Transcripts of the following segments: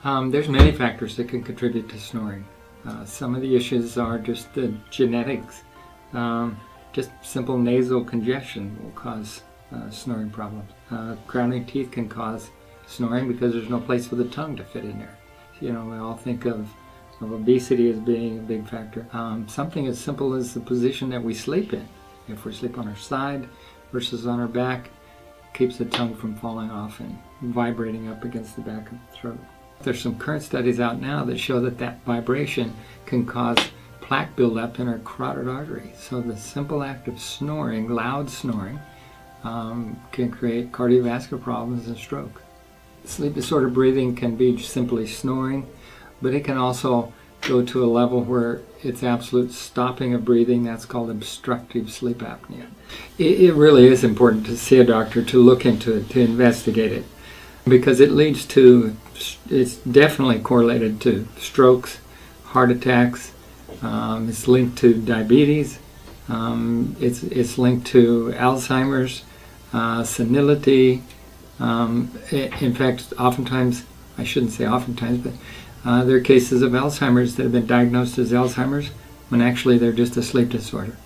There's many factors that can contribute to snoring. Some of the issues are just the genetics. Just simple nasal congestion will cause snoring problems. Crowding teeth can cause snoring because there's no place for the tongue to fit in there. You know, we all think of obesity as being a big factor. Something as simple as the position that we sleep in. If we sleep on our side versus on our back, keeps the tongue from falling off and vibrating up against the back of the throat. There's some current studies out now that show that vibration can cause plaque buildup in our carotid artery. So the simple act of snoring, loud snoring, can create cardiovascular problems and stroke. Sleep disorder breathing can be simply snoring, but it can also go to a level where it's absolute stopping of breathing. That's called obstructive sleep apnea. It really is important to see a doctor to look into it, to investigate it, because it's definitely correlated to strokes, heart attacks. It's linked to diabetes. It's linked to Alzheimer's, senility. In fact, oftentimes, I shouldn't say oftentimes, but there are cases of Alzheimer's that have been diagnosed as Alzheimer's when actually they're just a sleep disorder.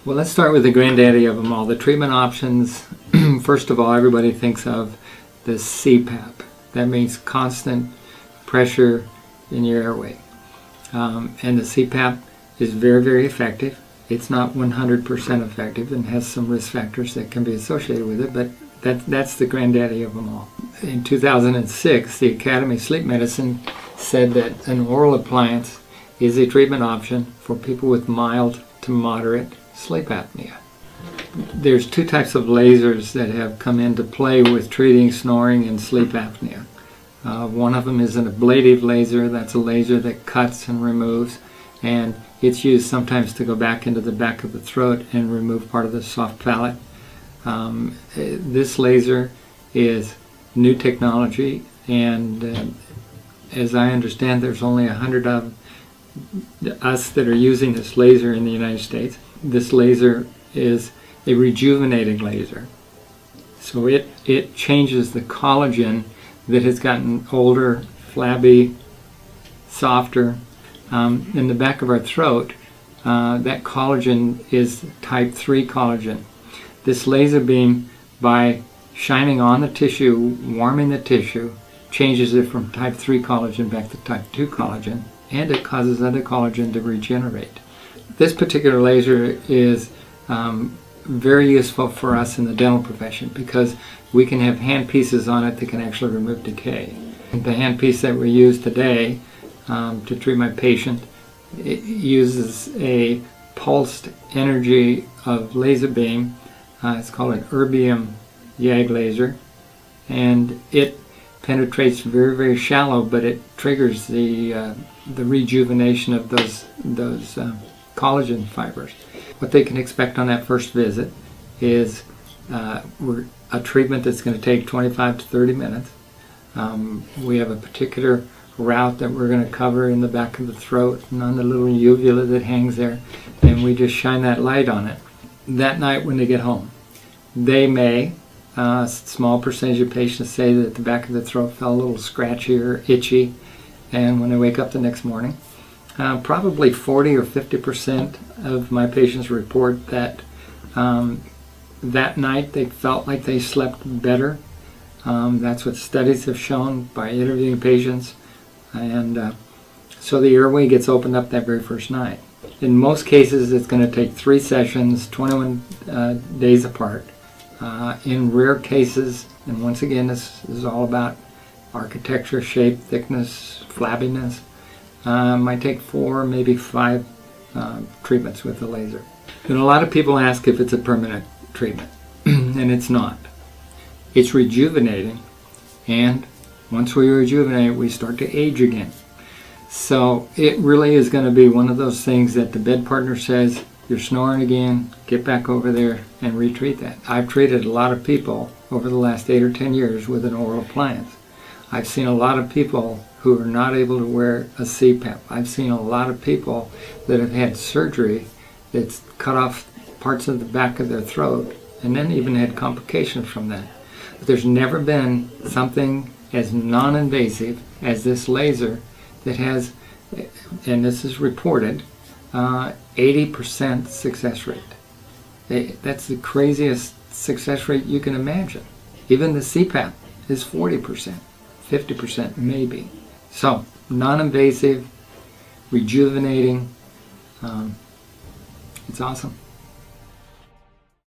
Well, let's start with the granddaddy of them all, the treatment options. First of all, everybody thinks of the CPAP. That means constant pressure in your airway. And the CPAP is very, very effective. It's not 100% effective and has some risk factors that can be associated with it, but that's the granddaddy of them all. In 2006, the Academy of Sleep Medicine said that an oral appliance is a treatment option for people with mild to moderate sleep apnea. There's two types of lasers that have come into play with treating snoring and sleep apnea. One of them is an ablative laser. That's a laser that cuts and removes, and it's used sometimes to go back into the back of the throat and remove part of the soft palate. This laser is new technology, and as I understand, there's only 100 of us that are using this laser in the United States. This laser is a rejuvenating laser. So it changes the collagen that has gotten older, flabby, softer. In the back of our throat, that collagen is type 3 collagen. This laser beam, by shining on the tissue, warming the tissue, changes it from type 3 collagen back to type 2 collagen, and it causes other collagen to regenerate. This particular laser is very useful for us in the dental profession because we can have handpieces on it that can actually remove decay. The handpiece that we use today to treat my patient, it uses a pulsed energy of laser beam. It's called an erbium YAG laser, and it penetrates very, very shallow, but it triggers the rejuvenation of those collagen fibers. What they can expect on that first visit is a treatment that's going to take 25 to 30 minutes. We have a particular route that we're going to cover in the back of the throat and on the little uvula that hangs there, and we just shine that light on it. That night when they get home, they may, a small percentage of patients say that the back of the throat felt a little scratchy or itchy, and when they wake up the next morning, probably 40 or 50% of my patients report that that night they felt like they slept better. That's what studies have shown by interviewing patients. And so the airway gets opened up that very first night. In most cases, it's going to take 3 sessions, 21 days apart. In rare cases, and once again, this is all about architecture, shape, thickness, flabbiness, might take 4, maybe 5 treatments with the laser. And a lot of people ask if it's a permanent treatment, and it's not. It's rejuvenating, and once we rejuvenate, we start to age again. So it really is going to be one of those things that the bed partner says, you're snoring again, get back over there and retreat that. I've treated a lot of people over the last 8 or 10 years with an oral appliance. I've seen a lot of people who are not able to wear a CPAP. I've seen a lot of people that have had surgery that's cut off parts of the back of their throat and then even had complications from that. But there's never been something as non-invasive as this laser that has, and this is reported, 80% success rate. That's the craziest success rate you can imagine. Even the CPAP is 40%, 50% maybe. So, non-invasive, rejuvenating, it's awesome.